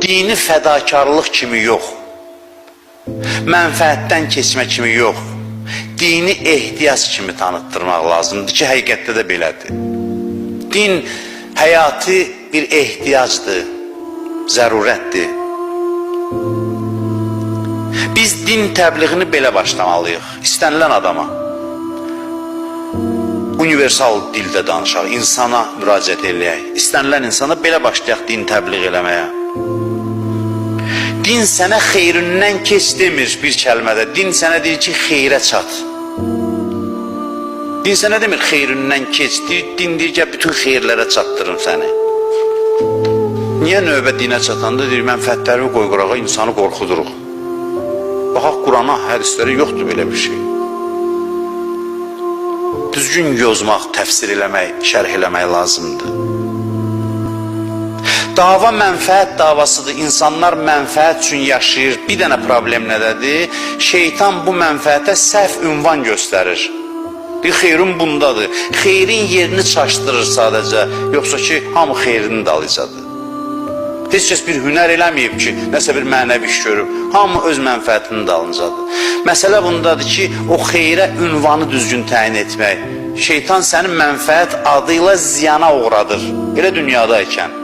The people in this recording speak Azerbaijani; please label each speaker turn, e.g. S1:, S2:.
S1: Dini fədakarlıq kimi yox, mənfəətdən keçmə kimi yox, dini ehtiyac kimi tanıtdırmaq lazımdır ki, həqiqətdə də belədir. Din həyati bir ehtiyacdır, zərurətdir. Biz din təbliğini belə başlamalıyıq, istənilən adama. Universal dildə danışaq, insana müraciət eləyək. İstənilən insana belə başlayaq din təbliğ eləməyə. Din sənə xeyrindən keç demir bir kəlmədə. Din sənə deyir ki, xeyrə çat. Din sənə demir xeyrindən keç. Din deyir ki, bütün xeyirlərə çatdırım səni. Niyə növbə dinə çatanda deyir, mənfəətlərimi qoy qırağa, insanı qorxuduruq. Baxaq, Qurana, hədislərə yoxdur belə bir şey. Düzgün yozmaq, təfsir eləmək, şərh eləmək lazımdır. Dava mənfəət davasıdır. İnsanlar mənfəət üçün yaşayır. Bir dənə problem nədədir? Şeytan bu mənfəətə səhv ünvan göstərir. Bir xeyrin bundadır. Xeyrin yerini çaşdırır sadəcə. Yoxsa ki, hamı xeyrinin dalıcadır. Heç kəs bir hünər eləməyib ki, nəsə bir mənəvi iş görüb. Hamı öz mənfəətinin dalıncadır. Məsələ bundadır ki, o xeyrə ünvanı düzgün təyin etmək. Şeytan sənin mənfəət adı ilə ziyana uğradır. Elə dünyadaykən.